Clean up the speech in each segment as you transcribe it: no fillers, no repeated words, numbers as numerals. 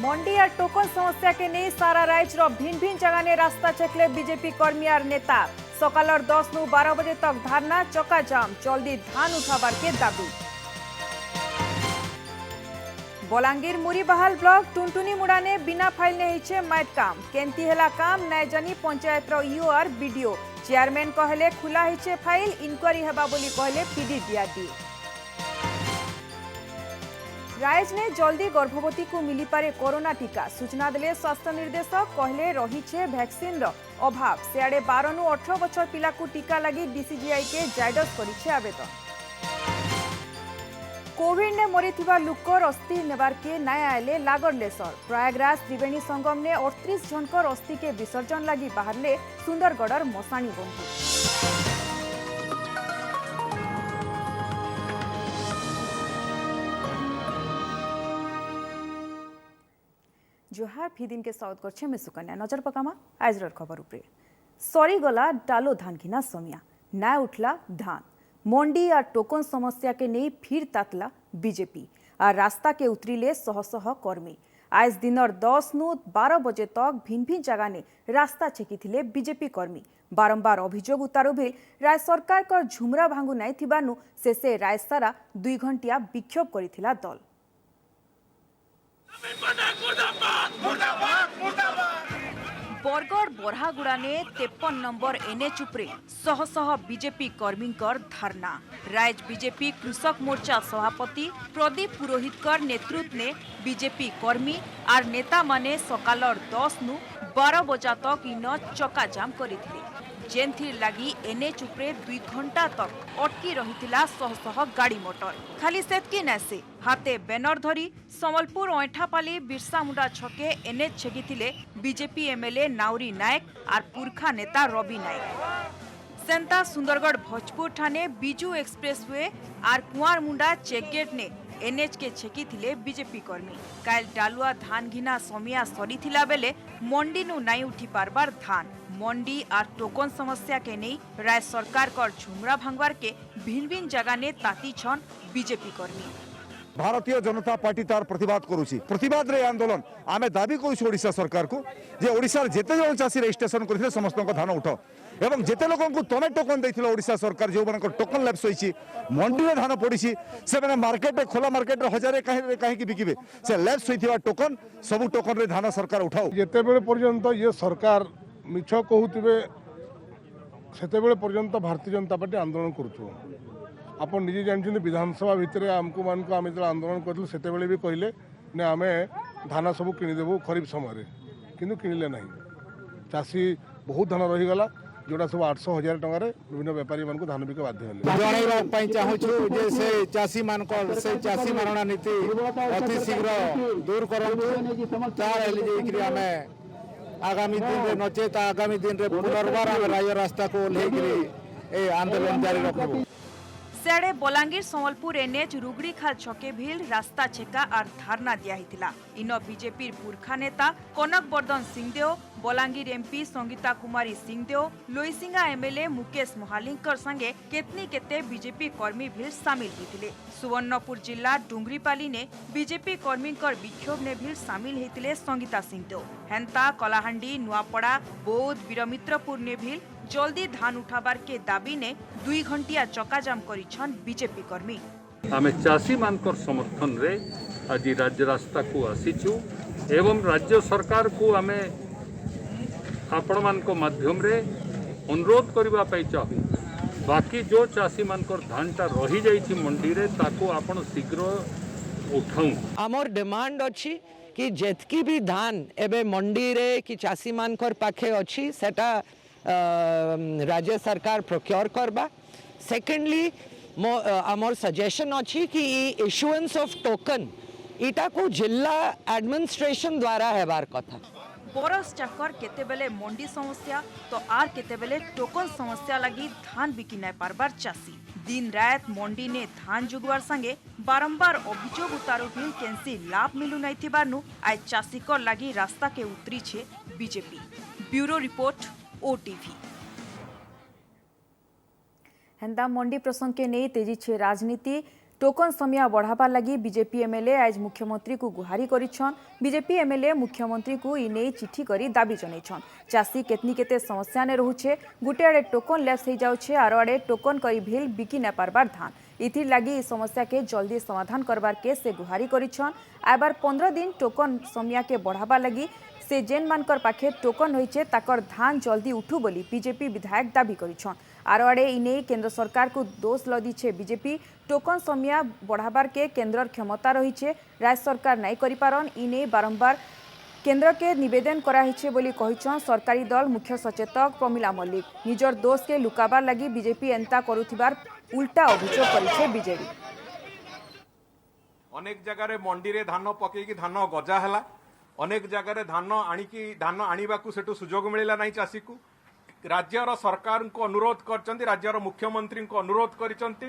मंडी और टोकन समस्या के नहीं सारा राज्य भिन्न भिन्न जगह ने रास्ता छेकले बीजेपी कर्मी और नेता। सकाल 10 नु 12 बजे तक धारणा चक्का जाम, जल्दी धान उठाबार के दाबी। बलांगीर मुरीबाहाल ब्लॉक टुनटुनी मुड़ा ने बिना फाइल ने हिचे माइट काम, केंती हेला काम नाय जानी पंचायत रो ईओ और बीडीओ। चेयरमैन कहले खुला हिचे फाइल, इंक्वायरी हेबा बोली कहले पीडीडीआरडी। राइज ने जल्दी गर्भवती को मिली पारे कोरोना टीका, सूचना देले स्वास्थ्य निर्देशक। कहले रहीछे वैक्सीन रो अभाव, सियाड़े 12 नु 18 बछर पिला को टीका लगी डीसीजीआई के जायडस करिछे आवेदन। कोविड ने मरीथिबा लुकर अस्थि नेबार के नाय आयले लागरलेसर। प्रयागराज त्रिवेणी संगम ने 38 जनकर अस्थि के विसर्जन लगी बाहरले सुंदरगढ़र मसाणी बंधु। जोहार फी दिन के स्वागत करछे मैं सुकन्या। नजर पकामा आजर खबर उपरे। सरी गला डालो धान घिना समिया, ना उठला धान। मंडी और टोकन समस्या के नहीं फिर तातला बीजेपी और रास्ता के उतरिले शह शह कर्मी। आज दिन 10 नु 12 बजे तक भिन्न भिन्न जगह ने रास्ता छेकी बीजेपी कर्मी। बारंबार अभियोग उतारू भी राय सरकार कर झुमरा भांगु नाई थिबानु शेषे राय सारा 2 घंटिया विक्षोभ करिथिला दल। बरगढ़ बरहागुड़ा ने 53 नंबर एनएच उपरे शह शह बीजेपी कर्मी धारणा। राइज बीजेपी कृषक मोर्चा सभापति प्रदीप पुरोहितकर नेतृत्व ने बीजेपी कर्मी और नेता माने सकाल 10 नु 12 बजा तक इन चक्का जाम करथिले, जेनथिर लगी एनएच उपरे 2 घंटा तक अटकी रहिथिला शह शह गाड़ी मोटर। खाली सेतकी नैसे हाथे बैनर धरी समलपुर ऐठापाली बिरसा मुंडा छके एनएच छेकिथिले बीजेपी एमएलए नाउरी नायक और पुरखा नेता रवि नायक। सेंता सुंदरगढ़ भोजपुर ठाने बिजू एक्सप्रेसवे और कुआर मुंडा चेकगेट ने एनएच के छेकिथिले बीजेपी कर्मी। काल डालुआ धान घिना समिया सरीथिला बेले मंडी नु नाई उठी पारबार धान। मंडी और टोकन समस्या के नहीं राय सरकार कर झुमरा भांगवार के भिन्न भिन्न जगह ने ताती छन बीजेपी कर्मी। भारतीय जनता पार्टी तार प्रतिवाद करुछि। प्रतिवाद रे आंदोलन आमे दाबी करुछु ओडिशा सरकार को जे ओडिशा जेते जन चासी रजिस्ट्रेशन करथिले समस्त को धान उठाओ एवं जेते लोक को तमे टोकन दैथिलो ओडिशा सरकार जो मन टोकन लैप्स होइछि मंडी रे धान पड़िछि से माने मार्केट रे खोला मार्केट रे हजारे काहे की बिकिबे से लैप्स होइथिबा टोकन सब टोकन रे धान सरकार उठाओ। जेते बेले पर्यंत ये सरकार मिछ कहूथिबे सेते बेले पर्यंत भारतीय जनता पार्टी आंदोलन करूछु। आप निजे जानते विधानसभा भितर आमको मान को आम जो आंदोलन करूँ से भी कहले ने आम धान सब किदेबू खरीफ समय किंतु किणिले ना। चाषी बहुत धान रहीगला जोटा सब 800,000 टकर विभिन्न व्यापारी मान धान बिक बाध्य चाहूँ चाषी मान चाषी मारणा नीति अति शीघ्र दूर कर आगामी दिन रे नचेत आगामी दिन रे पुनर्बार आम राय रास्ता को ओह्लैकि आंदोलन जारी रखबू। सियाड़े बलांगीर समलपुर एनएच रुगड़ीखाल छके भील रास्ता छेका और धारणा दिया हिथिला। इन बीजेपी पुरखा नेता कनक वर्धन सिंहदेव, बलांगीर एमपी संगीता कुमारी सिंहदेव, लोईसिंगा एमएलए मुकेश मोहालिंकर संगे केतनी केते बीजेपी कर्मी भील सामिल हिथिले। सुवर्णपुर जिला डुंगरीपाली ने बीजेपी कर्मी विक्षोभ ने भील सामिल हिथिले संगीता सिंहदेव। हेंता कलाहांडी नुआपड़ा बौद्ध वीरमित्रपुर ने भील जल्दी धान उठाबार के दाबी ने 2 घंटिया चक्काजाम करिछन बीजेपी कर्मी। आमे चाषी मानकर समर्थन रे आज राज्य रास्ता को आसीचु एवं राज्य सरकार को आमे आपण मानक माध्यम रे अनुरोध करबा पई चाहू बाकी जो चाषी मानकर धानटा रही जाइछि मंडी रे ताको आपण शीघ्र उठाऊ। आमर डिमांड अछि कि जेतकी भी धान एबे मंडी रे कि चाषी मानकर पाखे अछि सेटा राज्य सरकार प्रोक्योर करबा। सेकेंडली आमर सजेशन अच्छी कि इशुएंस ऑफ टोकन इटा को जिला एडमिनिस्ट्रेशन द्वारा हेबार कथा। बरस चाकर केतेबेले मंडी समस्या तो आर केतेबेले टोकन समस्या लगी धान बिकी नाय पारबार चाषी। दिन रात मंडी ने धान जुगवार संगे बारंबार अभियोग उतारू भी केंसी लाभ मिलू नाई थिबारनु आज चाषी कर लगी रास्ता के उतरी छे बीजेपी। Bureau report OTV. हेंदा मंडी प्रसंग के नहीं तेजी छे राजनीति। टोकन समय बढ़ावा लगी बीजेपी एमएलए आज मुख्यमंत्री को गुहारी करिछन। बीजेपी एमएलए मुख्यमंत्री को इने चिठी करी दाबी जनाइछन। चाषी केतनी केते समस्या ने रहुछे, गुटे आड़े टोकन लैप्स हो जाउछे आरो आड़े टोकन करी भेल बिकी न पारबार धान। इथिर लगी समस्या के जल्दी समाधान करबार के से गुहारी करिछन। आबार 15 दिन टोकन समय के बढ़ावा लगी से जेन मानकर पाखे टोकन होइछे ताकर धान जल्दी उठू बोली बीजेपी विधायक दाबी करिछन। आरो आड़े इने केंद्र सरकार को दोष लदीछे बीजेपी। टोकन समय बढ़ाबार के केंद्र क्षमता रहीछे, राज्य सरकार नहीं करि पारन। इने बारंबार केंद्र के निवेदन कराइछे बोली कहिछन सरकारी दल मुख्य सचेतक प्रमिला मल्लिक। निजर दोष के लुकाबार लगी बीजेपी एंता करुथिबार उल्टा अभियोग करिछे बीजेडी। अनेक जगह मंडी रे धान पकईकी धान गजा है, अनेक जगह धान आनिबा सेठू सुजोग मिलला नहीं चाषी को। राज्यर सरकार को अनुरोध करचंती, राज्यर मुख्यमंत्री को अनुरोध करिसंती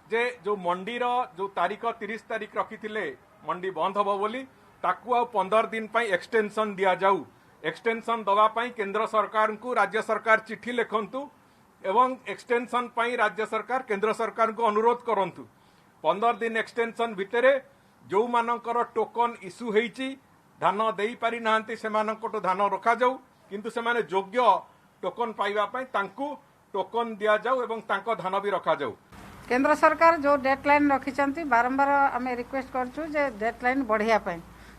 जे जो मंडी रो जो तारीख 30 तारीख रखिथिले मंडी बंद हबो बोली ताकू आ 15 दिन पई एक्सटेंशन दिया जाऊ। एक्सटेंशन दवा पई केंद्र सरकार को राज्य सरकार चिट्ठी लिखंतु एवं एक्सटेंशन पई राज्य सरकार केंद्र सरकार को अनुरोध करंतु। 15 दिन एक्सटेंशन भितरे जो मानकर टोकन इश्यू हेइची धान देई पारि नांती सेमानकटो धान रखा जाऊ, किंतु सेमाने योग्य टोकन पाइबा पई तांकू टोकन दिया जाऊ एवं तांको धान भी रखा जाऊ। केंद्र सरकार जो डेडलाइन रखिछंती बारंबार आमे रिक्वेस्ट करछु जे डेडलाइन बढ़िया पई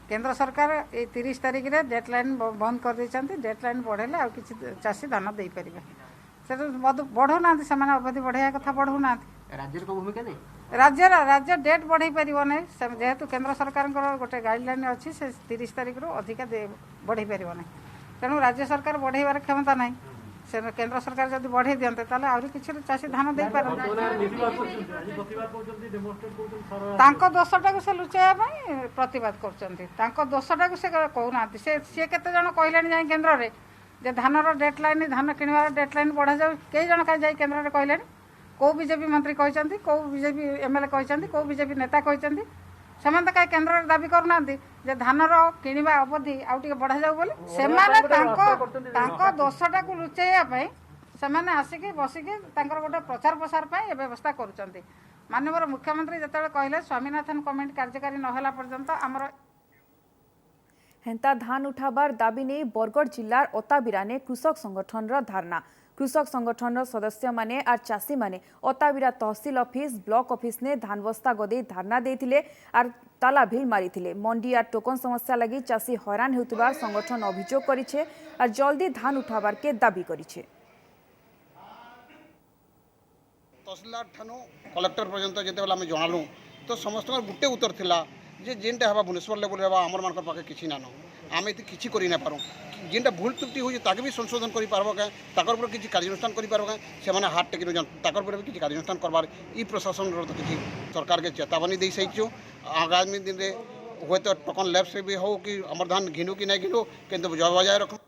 केंद्र सरकार ए 30 तारिख रे डेडलाइन बंद कर दैछंती। डेडलाइन बढ़ेले आ किछि चासी धान देई परिबे से बढ़ो नांती सेमाने अवधि बढ़िया कथा बढ़ो नांती। राज्यर को भूमिका नहीं राज्य डेट बढ़ाई पारिबो नै जेहेतु केंद्र सरकार गोटे गाइडलाइन अच्छी से 30 तारिख रु अधिका बढ़ाई पारिबो नै। तेणु राज्य सरकार बढ़ाइबार क्षमता नहीं। से केंद्र सरकार जब बढ़ाई दियंते ताले आउरी किछि चासी धान देई पारन। तांको दोषटाको से लुचाइबा पई प्रतिवाद करचंती। तांको दोषटाको से कहउनांती से केते जण कहलेनी जाई केंद्र रे जे धानर डेडलाइन धान किनिबार डेडलाइन बढ़ा जाऊ। कई जण का जाई केंद्र रे कहलेनी कौ बीजेपी मंत्री कहते कौ बीजेपी एमएलए कहते कौ बीजेपी नेता कहते सेमाने कहीं केंद्र में दाबी करूना जे धानर किणवा अवधि आउ टे बढ़ा जाऊ बोली सेमाने दोषटा को लुचाइवाई सेमाने आसिकी बसिकी गोटे प्रचार प्रसार पर व्यवस्था करुँच। माननीय मुख्यमंत्री जिते कहले स्वामीनाथन कमिटी कार्यकारी नहला पर्यंत आमर हेंता धान उठाबार दाबी नहीं बरगढ़ जिलार ओताबिरा ने कृषक संगठन धारणा। कृषक संगठन सदस्य माने आर चाषी माने ओताबिरा तहसील ऑफिस ब्लॉक ऑफिस ने धान बस्ता गदे धारणा देथिले आर ताला भिल मारिथिले। मंडी आर टोकन समस्या लगी चाषी हैरान हेउतिबार संगठन अभियोग करिछे आर जल्दी धान उठाबार के दाबी करिछे। तहसीलदार ठानु कलेक्टर पर्यंत जेतेबेला आम जनालु तो समस्त गोटे उत्तर थिला जे जेनटा हवा म्युनिसिपल लेवल हवा आमर मान पाखे किसी नानो आम ये किसी कर ना पारूँ जेनटा भूल त्रुटि हो भी संशोधन कर पार्ब क्या ताकर पर किसी कार्यानुष्ठान कर पार्ब क्या से हाथ टेक नजान ताकर पर भी किसी कार्यानुष्ठान करवार ई प्रशासन तो किसी सरकार के चेतावनी दे सारी। आगामी दिन में हे तो टोकन लैब से भी हो कि आमर धान घिनू कि नहीं घिनू किंतु बजाय रख।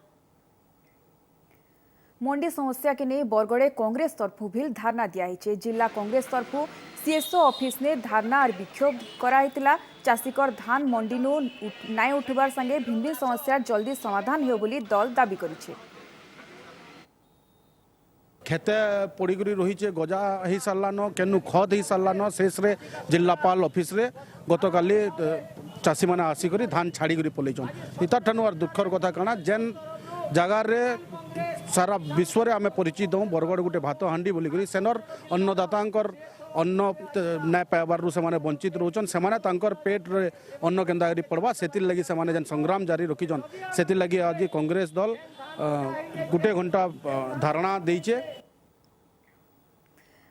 मंडी समस्या के नहीं बरगढ़े कांग्रेस तरफु भी धारणा दिया। जिला कांग्रेस तरफु सीएसओ ऑफिस ने धारणा और विक्षोभ कराइतिला। चाषीकर धान मंडी नु नाई उठबार संगे भिन्न भिन्न समस्या जल्दी समाधान हो बोली दल दाबी करिछे। खेते पड़ीकरी रही गजा हो सारान केनु खत हो सारान शेष जिलापाल ऑफिस रे गतकाली चाषी मैंने आसिक धान छाड़ी पलैन। इतार ठानु और दुखर कथा कणा जेन जगार सारा विश्व रे आमे परिचित हूँ बरगढ़ गोटे भात हांडी बोलिक सेनर अन्नदातांकर अन्न नाय पाइबार से वंचित रोचन से पेट रे अन्न केन्दा पड़वा से लगी से जेन संग्राम जारी रखीचन से लगी आज कांग्रेस दल गोटे घंटा धारणा देइचे।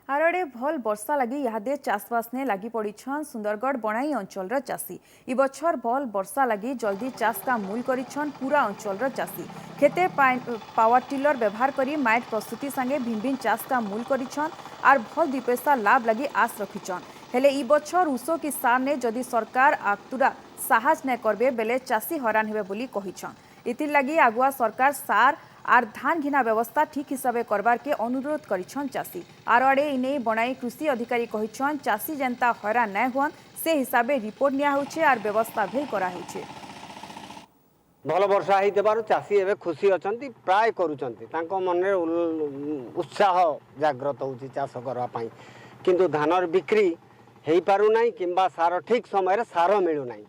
आरड़े भल वर्षा लगी इहादे चाषबास ने लगी पड़ीछन सुंदरगढ़ बनाई अंचल चाषी। इ बछर भल वर्षा लगी जल्दी चाष का मूल करिछन पूरा अंचल चाषी। खेते पावर टिलर व्यवहार करी माइट प्रस्तुति संगे भिन्न भिन्न चाष का मूल करिछन आर भल 2 पैसा लाभ लगी आस रखिछन। हेले इ बछर उषो किसान ने जदि सरकार आतुरा साहस न करबे बेले चाषी हैरान हेबे बोली कहिछन। इतिर लगी आगुआ सरकार सार आर धान घिना व्यवस्था ठीक हिसाब करबार के अनुरोध करिछन चाषी। आर आड़े इने बनाई कृषि अधिकारी कहिछन चाषी जनता हैरान न होन से हिसाबे रिपोर्ट निया होछे आर व्यवस्था भी करा होछे। भल वर्षा होइतबारु चाषी एबे खुशी अछंती प्राय करूछंती तांको मन रे उत्साह जागृत होउची चाष करबा पई किंतु धानर बिक्री हो पारु नहीं किंबा सार ठीक समय सार मिलू नहीं।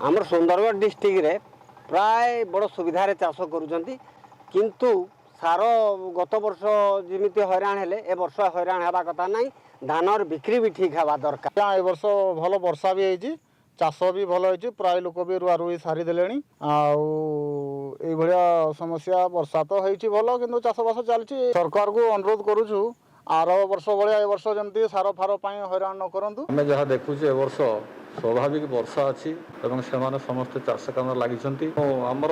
आमर सुंदरगढ़ डिस्ट्रिक्ट रे प्राय बड़ सुविधार चाष करुँच किंतु सार गत वर्ष जमी हैरान हेले ए वर्ष हैरान हवा कथा नहीं। धानर बिक्री भी ठीक हवा दरकार। ए वर्ष भल वर्षा भी होती चाष भी भल हो प्राय लोक भी रुआ रुई सारीदे आया समस्या वर्षा तो होती भल कि चाषबास चलती। सरकार को अनुरोध करुचु आर वर्ष भाया ए वर्ष जमी सार फार हैरान न करूँ। आम जहाँ देखुचे ए वर्ष स्वाभाविक वर्षा अच्छी एवं से समस्ते चाष काम लगी। आमर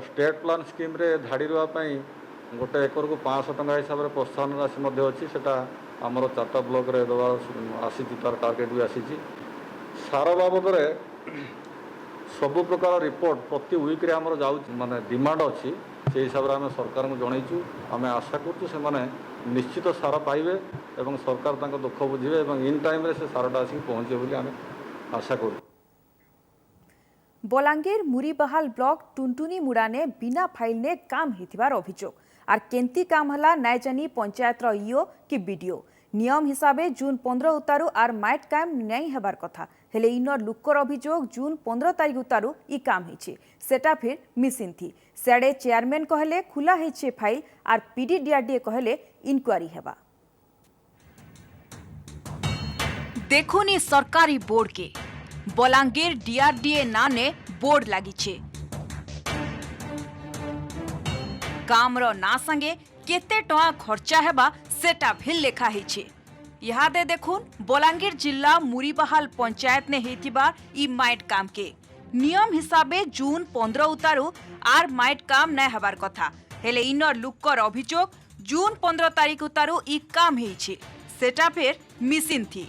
स्टेट प्लान स्कीम रे धाड़ी रुआपाई गोटे एकर को 500 टंका हिसाब से प्रोत्साहन राशि अच्छी से आमर 4टा ब्लॉक रे दवा आसी तार टार्गेट भी आसी। सार बाबद सबु प्रकार रिपोर्ट प्रति वीक्रे आमर जाऊ माने डिमांड अच्छी से हिसाब से आम सरकार को जनईचु। आम आशा करूँ से निश्चित सार पाइबे एवं सरकार तांको दुख बुझे इन टाइम रे से सारटा आसिक पहुँचे बोली आम आशा करूँ। बलांगीर मुरीबाहाल ब्लॉक टुनटुनी मुड़ाने बिना फाइल ने काम हिथिबार अभियोग आर केंती काम हला नाय जानी पंचायत रो ईओ कि बीडीओ। नियम हिसाबे जून 15 उतारू आर माइट काम नहीं हेबार कथा हेले इनर लुकर अभियोग जून 15 तारीख उतारू ई काम हिचे सेटा फिर मिसिन थी। सेडे चेयरमैन कहले खुला हिचे फाइल आर पीडीडीआरडीए कहले इनक्वारी हेबा। देखुनी सरकारी बोर्ड के बलांगीर डीआरडीए नाने बोर्ड लागिछे। कामर ना संगे केते टका खर्चा हेबा सेटा भी लेखा हिचे। इहादे देखुन बलांगीर जिला मुरीबाहाल पंचायत ने हेतिबा ई माइट काम के नियम हिसाबे जून 15 उतारू आर माइट काम नै हबार कथा हेले इनर लुकर अभियोग जून 15 तारीख उतारू ई काम हेइछे सेटा फेर मिसिन थी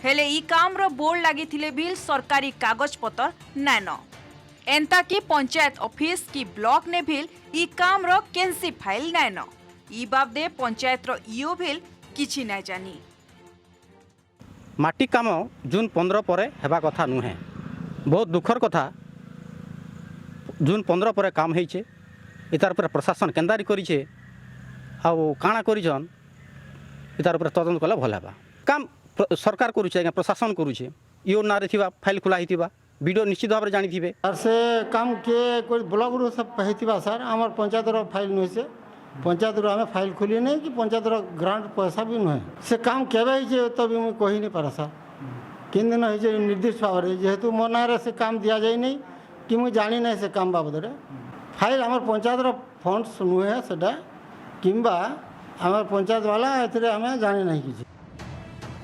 हेले ई काम रो बोर्ड लागी थिले भी सरकारी कागज पत्र नाइन। एंता कि पंचायत ऑफिस की ब्लॉक ने भी ई काम रो केंसी फाइल नाइन। ई बाबदे पंचायत रो ईओ भी किछि नै जानी। माटी काम जून 15 पर हेबा कथा नुहे बहुत दुखर कथा। जून 15 पर काम होइछे इतार पर प्रशासन केंदारी करिछे आउ काଣା करिछन इतार पर तदंत कला भल हेबा। काम सरकार करुचे आज्ञा प्रशासन करुचे ईओ नारे थिबा फाइल खुला हिथिबा वीडियो निश्चित भाव में जानी सर से काम किए कोई ब्लॉक रू सब होता सर आम पंचायत फाइल नुहे से पंचायत रू आम फाइल खोली नहीं कि पंचायत ग्रांट पैसा भी नुहे से काम केवे तो भी मुझे कही नहीं पारा सर किन दिन हो निर्दिष्ट भाव में जेहेतु मो ना से काम दि जाए नहीं कि मुझे जानी ना से काम बाबद फाइल आम पंचायत फंड्स नुहे से किंबा आम पंचायत वाला आम जानी ना कि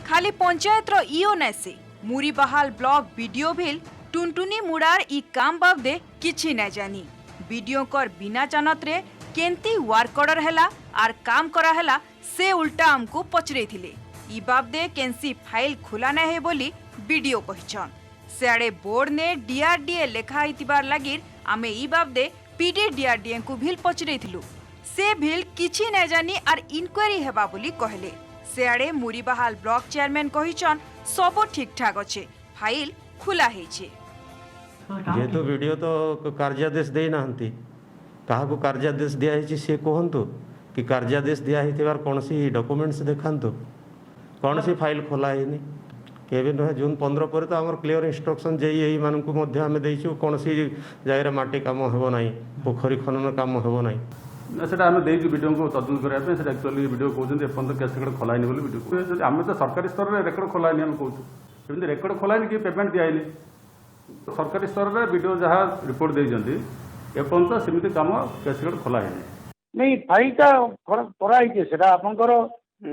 खाली पंचायत रो ईओ नै से मुरीबाहाल ब्लॉक बीडीओ भी टुनटुनी मुड़ार ई काम बाबदे किछि नै जानी। बीडीओ कर बिना जानत रे केंती वर्क ऑर्डर हैला आर काम करा हैला से उल्टा हमको पचरे थिले। ई बाबदे केंसी फाइल खुला नै हे बोली बीडीओ कहिछन। सेआडे बोर्ड ने डीआरडीए लेखा हितिबार लागिर आमे ई बाबदे पीडीडीआरडीए को भी पचरे थिलु से भी किछि नै जानी आर इनक्वारी हेबा बोली कहले। सेआडे मुरीबाहाल ब्लॉक चेयरमैन कहिछन सब ठीक ठाक अच्छे फाइल खुला हेइछे। जेहेतु वीडियो तो कार्यादेश दे नाहंती काहाकू कार्यादेश दिया हेछि से कहंतु कि कार्यादेश दिया हेतिबार कोनसी डॉक्यूमेंट्स देखांतु कोनसी फाइल खोला हेनी केबे न जून 15 पर तो हमर क्लियर इंस्ट्रक्शन जेई एई मानकू मध्ये हमें देइछु कोनसी जायरा माटी काम हेबो नाही पोखरी खनन काम हेबो नाही सेटा आम देइछु वीडियो को तदंत करबे सेटा एक्चुअली वीडियो कहउछन एपन तो केस रेकॉर्ड खोलाइनी बोली वीडियो आम तो सरकारी स्तर रे रेकॉर्ड खोलाइनी हम कहउछु एमती रेकॉर्ड खोलाइनी कि पेमेंट दियाइनी सरकारी स्तर रे वीडियो जहाँ रिपोर्ट देइजंती एपन तो सेमिति काम केस रेकॉर्ड खोलाइनी नहीं फाइलटा करा हिचे सेटा आपनकर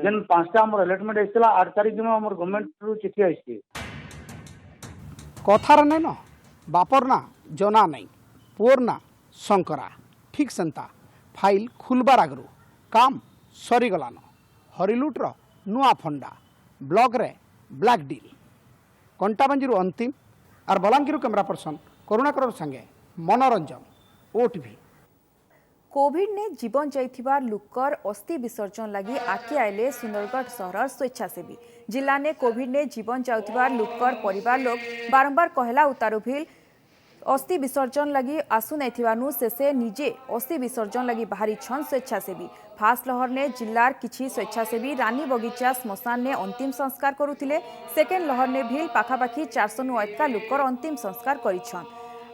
जेन 5टा हमर अलॉटमेंट आइसला 8 तारिख दिन हमर गवर्नमेंट रु चिठी आइछि कथार नै न बापर ना जना नै पुअर ना शंकरा ठीक सेंता फाइल खुलबार आगरू काम सरीगलान हरिलुट्र नुआ फंडा ब्लॉक रे ब्लैक डील कंटाबांजी अंतिम और बलांगीर कैमरा पर्सन करुणाकर संगे मनोरंजन ओटीवी। कोविड ने जीवन जाइथिबार लुकर अस्थि विसर्जन लगी आके आइले सुंदरगढ़ सहर स्वेच्छासेवी जिला ने कोविड ने जीवन जाउथिबार लुकर परिवार लोग बारंबार कहला उतारू भी अस्थि विसर्जन लगी आसु नहीं से निजे अस्थि विसर्जन लगी बाहरी छन स्वेच्छासेवी फास्ट लहर ने जिल्लार किछि स्वेच्छासेवी रानी बगीचा श्मशान ने अंतिम संस्कार करुथिले सेकेंड लहर ने भी पाखापाखि 400 नु अधिक लोकर अंतिम संस्कार करिछन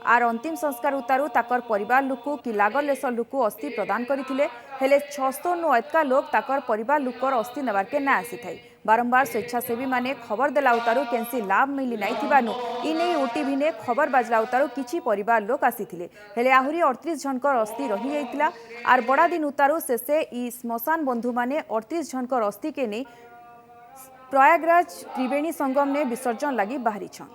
आर अंतिम संस्कार उतारू ताकर परिवार लोकू कि लागल लेसर लोकू अस्थि प्रदान करथिले हेले 600 नु अधिक लोक ताकर परिवार लोकर अस्थि नेबार के ना आसी थाई बारंबार स्वेच्छासेवी माने खबर देला उतारू केनसी लाभ मिली नहीं थिबानु इने ओटीवी ने खबर बाजला उतारू किछि परिवार लोक आसीथिले हेले आहुरी 38 जनकर अस्थि रही जाइतिला आर बड़ा दिन उतारू शेषे ई श्मशान बंधु माने 38 जनकर अस्थि के नहीं प्रयागराज त्रिवेणी संगम ने विसर्जन लगी बाहरी छन।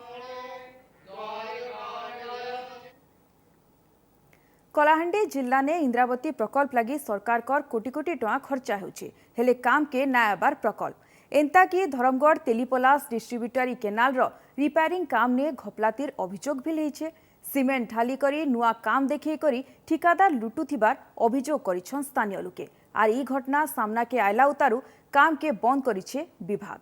कलाहांडी जिला ने इंद्रावती प्रकल्प लगी सरकार कर कोटी कोटी टଙ୍କା खर्चा होछि हेले काम के नायाबार प्रकल्प एंता कि धरमगढ़ तेलीपलास डिस्ट्रीब्यूटरी केनाल रो रिपेयरिंग काम ने घपलातीर अभियोग भी लेछे सीमेंट ढाली करी नुआ काम देखिए करी ठिकादार लुटुथिबार अभियोग करिछन स्थानीय लोके आर ई घटना सामना के आयला उतारू काम के बंद करिछे विभाग।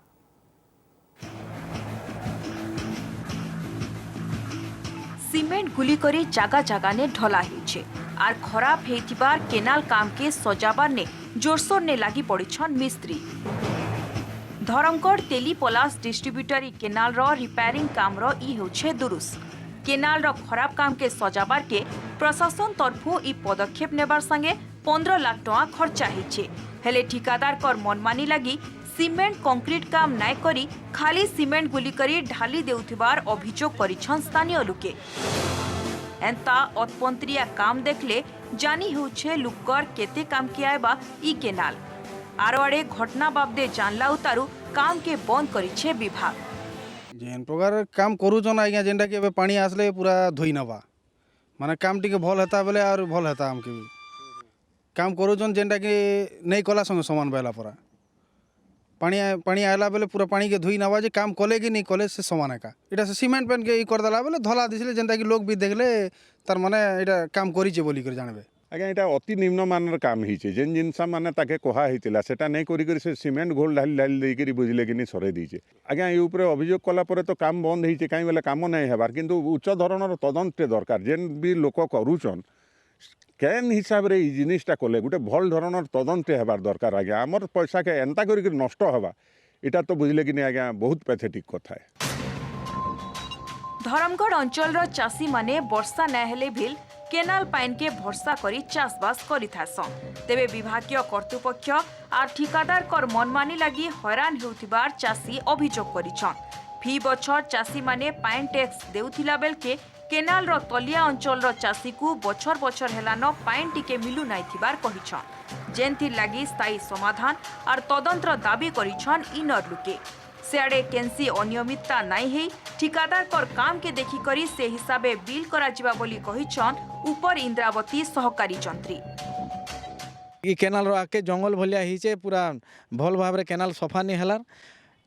सीमेंट गुली करी जागा जागा ने ढला हेउछे आर खराब हेतिबार केनाल काम के सजाबार ने जोरसोर ने लागी पड़िछन मिस्त्री। धरमगढ़ तेलीपलास डिस्ट्रीब्यूटरी केनाल रो रिपेयरिंग काम रो ई हेउछे दुरुस केनाल रो खराब काम के सजाबार के प्रशासन तरफु ई पदक्षेप नेबार संगे 15 लाख टଙ୍କା खर्चा हेछे हेले ठिकादार कर मनमानी लगी सीमेंट कंक्रीट काम नाय करी खाली सीमेंट गुली करी ढाली देउथिबार अभियोग करिछन स्थानीय लोके एंता अतपंत्रिया काम देखले जानी होछे लुकर केते काम कियाबा ई केनाल आरो आड़े घटना बाबदे जानला उतारू काम के बंद करिछे विभाग। जेन प्रकार काम करूछन आज्ञा जेनटा कि पानी आसले पूरा धोई नबा माने काम टिके भल हेता बेले और भल हेता हमके भी काम करूछन जेनटा कि नहीं कला संगे समान बेला परा पानी आयला बेले पूरा पानी के धोई नवा जे काम कले कि नहीं कले से समान एका इटा से सीमेंट पेन के ई कर देला बेले धला दिसले जेनटा कि लोग भी देखले तार माने इटा काम करिचे बोली कर जानबे आज्ञा एटा अति निम्न मानर काम हिचे जेन जिनस माने ताके कहा हितिला सेटा नहीं करी करी से सीमेंट घोल ढाली ढाली देई करी बुझले कि नहीं सरे दीचे आज्ञा ए ऊपर अभियोग कला परे तो काम बंद हिचे काई बेले काम नहीं हेबार किंतु उच्च धरणर तदंत दरकार जेन भी लोक करूछन केन हिसाब रे जिनिसटा कले गोटे भल धरणर तदंत हेबार दरकार आज्ञा आमर पैसा के एंता करी नष्ट हवा इटा तो बुझले कि नहीं आज्ञा बहुत पैथेटिक कथा है। धरमगढ़ अंचल रो चासी माने वर्षा न हेले भिल केनाल पाइन के भरसा करी चाषबास करिथासन तेबे विभागीय कर्तृपक्ष आर ठिकादार कर मनमानी लगी हैरान हेउथिबार चासी अभियोग करिछन फी बछर चासी माने पाइन टैक्स देउथिला बेल के केनाल रो तलिया अंचल रो चासी को बछर बछर हेलानो पाइन टिके मिलु नाइ थिबार कहिछन जेनथि लागि स्थायी समाधान आर तदंतर दाबी करिछन इनर लुके सियाड़े केंसी अनियमितता नाइ हेई ठिकादार कर काम के देखि करी से हिसाबे बिल करा जिबा बोली कहिछन ऊपर इंद्रावती सहकारी जंत्री ई केनाल रो आके जंगल भलिया हिचे पूरा भल भाव रे केनाल सफा नहीं हलार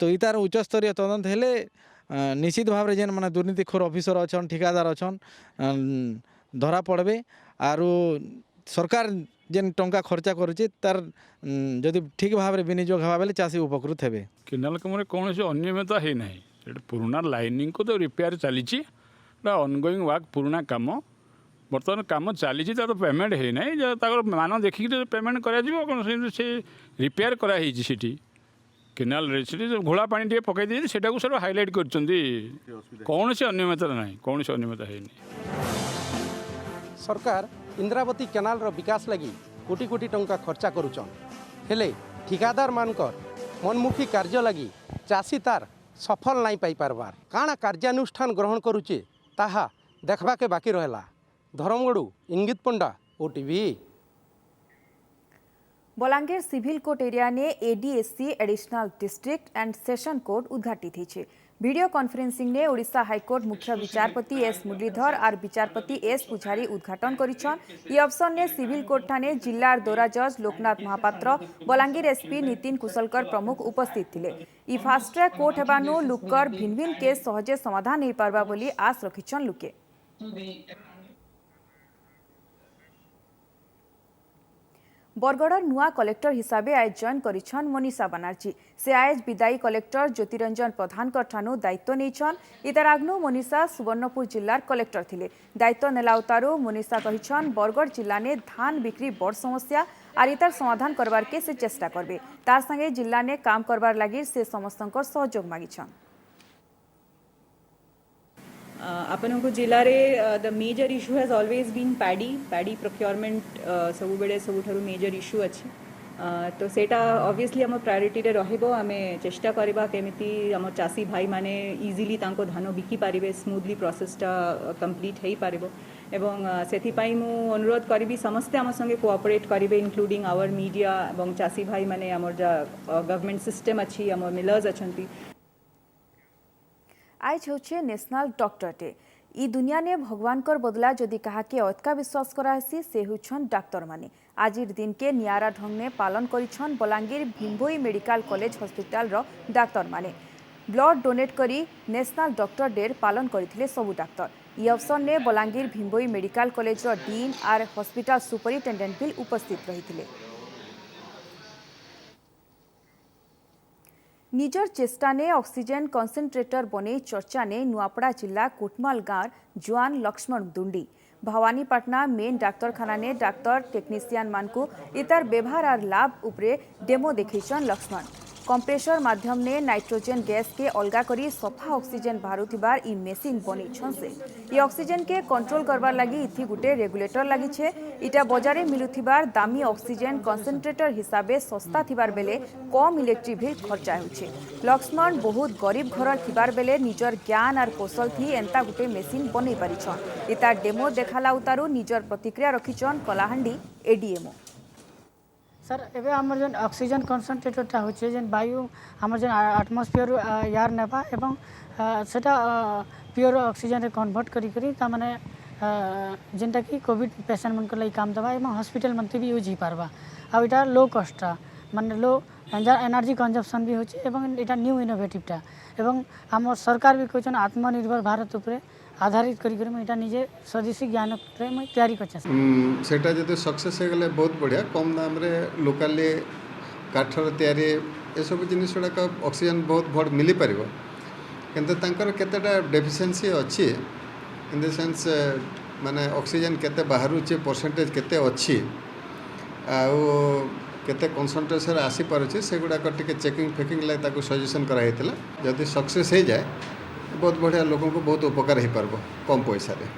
तो इतार उच्च स्तरीय तदंत हेले निश्चित भाव रे जेन माने दुर्नीतिखोर ऑफिसर अछन ठिकादार अछन धरा पड़बे आरो सरकार जेन टंका खर्चा करुचे तार जदि ठीक भाव रे विनियोग हवा बेले चासी उपकृत हेबे केनाल काम कौन से अनियमितता है ना पुराना लाइनिंग को तो रिपेयर चली ऑनगोइंग वर्क पुराना काम बर्तमान काम चली तो पेमेंट है ना मान देखिए पेमेंट करा रिपेयर कराई केनाल घोड़ा पानी टे पकई दी से सब हाइलाइट कर कौन से अनियमितता ना कौन से अनियमितता है सरकार इंद्रावती केनाल रो विकास लगी कोटी कोटी टंका खर्चा करुचन हेले ठिकादार मानकर मनमुखी कार्य लगी चासी तार सफल नहीं पाई पारबार काना कार्यानुष्ठान ग्रहण करुचे ताहा देखबा के बाकी रहला। Dharmagarh Ingit Panda OTV. Balangir civil court area ने ADSC additional district and session court उद्घाटित होइछे वीडियो कॉन्फ्रेंसिंग ने ओडिशा हाईकोर्ट मुख्य विचारपति एस मुरलीधर और विचारपति एस पुजारी उद्घाटन करिछन। ई अवसर ने सिविल कोर्ट थाने जिल्लार दोरा जज लोकनाथ महापात्र बलांगीर एसपी नितिन कुशलकर प्रमुख उपस्थित थिले। ई फास्ट ट्रैक कोर्ट हेबानु लुकर भिन्न भिन्न केस सहजे समाधान नहीं पारबा बोली आस रखिछन लुके। बरगढ़ नुआ कलेक्टर हिसाब आज जॉइन करिछन मनीषा बनर्जी। से आज विदायी कलेक्टर ज्योतिरंजन प्रधान ठानु दायित्व नहींछन। इतार आग्नु मनीषा सुवर्णपुर जिल्लार कलेक्टर थिले। दायित्व नेलाउतारू मनीषा कहिछन बरगढ़ जिल्ला ने धान बिक्री बड़ समस्या आर इतार समाधान करबार के से चेष्टा करबे। तार संगे जिल्ला ने काम करबार लागि से समस्तंकर सहयोग मागिछन। आपन को जिले रे the major issue has always been paddy procurement सब बेले सबुठारु मेजर इश्यू अच्छी तो सेटा ऑब्वियसली आम प्रायोरिटी रे रहइबो। आमे चेष्टा करबा केमिति आम चासी भाई माने इजीली तांको धान बिकी पारिबे, स्मूथली प्रोसेसटा कंप्लीट हेई पारिबो एवं सेथि पई मु अनुरोध करबी समस्ते आम संगे कोऑपरेट करिवे इंक्लूडिंग आवर मीडिया एवं चासी भाई माने आमर जा गवर्नमेंट सिस्टम अच्छी आम मिलर्स अछंती। आज होचे नेशनल डॉक्टर डे। ई दुनिया ने भगवान कर बदला जदि कहा के अतका विश्वास करासी से हुछन डाक्तर माने। आजिर दिन के नियारा ढंग ने पालन करिछन Balangir Bhima Bhoi medical college hospital रो डाक्तर माने। ब्लड डोनेट करी नेशनल डॉक्टर डे पालन करथिले सबु डाक्तर। ई अवसर ने बलांगीर भीमभोई मेडिकल कॉलेज रो डीन आर हॉस्पिटल सुपरिटेंडेंट भी उपस्थित रहिथिले। निजर चेष्टा ने ऑक्सीजन कॉन्सेंट्रेटर बने चर्चा ने नुआपड़ा जिला कोटमाल गाँव जुआन लक्ष्मण दुंडी। भवानीपाटना मेन डाक्तरखाना ने डाक्तर टेक्नीशियन मान को इतार व्यवहार और लाभ उपरे डेमो देखैछन लक्ष्मण। कंप्रेसर माध्यम ने नाइट्रोजन गैस के अलगा करी सफा ऑक्सीजन बाहरुथिबार ई मेसिन बनीछन से। ये ऑक्सीजन के कंट्रोल करबार लागि इथि गुटे रेगुलेटर लागि छे। इटा बजारे मिलुथिबार दामी ऑक्सीजन कॉन्सेंट्रेटर हिसाबे सस्ता थिबार बेले कम इलेक्ट्रिक बिल खर्चा होछे। लक्ष्मण बहुत गरीब घर थिबार बेले निजर ज्ञान और कौशल थी एंता गुटे मेसिन बनै पारिछन। इता डेमो देखाला उतारू निजर प्रतिक्रिया रखिछन कलाहांडी एडीएमओ। सर एबे हमर जन ऑक्सीजन कॉन्सेंट्रेटरटा होचे जन वायु हमर जन एटमॉस्फेयर एयर नेबा एवं सेटा प्योर ऑक्सीजन रे कन्वर्ट करी करी ता माने जेनटा कि कोविड पेशेंट मन को लई काम दबा एवं हॉस्पिटल मंती भी यूज ही पारबा। अब इटा लो कॉस्टा माने लो एनर्जी कंजप्शन भी होचे एवं इटा न्यू इनोवेटिवटा एवं हमर सरकार भी कहछन आत्मनिर्भर भारत उपरे आधारित करी करी मैं निजे स्वदेशी ज्ञान मैं तैयारी कर सेटा जदि सक्सेस हो गले बहुत बढ़िया कम दाम रे लोकाली काठर तैयारी ए सब जिनिस गुड़ाक ऑक्सीजन बहुत भड़ मिली पारिबो किंतु तांकर केतेटा डेफिशिएंसी अच्छी इन द सेंस माने ऑक्सीजन केते बाहरुचे परसेंटेज केते अच्छी आउ केते कंसंट्रेशन आसी पारुचे से गुड़ाक टिके चेकिंग फेकिंग लाग ताको सजेशन कराइतला जदि सक्सेस हो जाए बहुत बढ़िया लोगों को बहुत उपकार हो पारबो कम पैसा रे।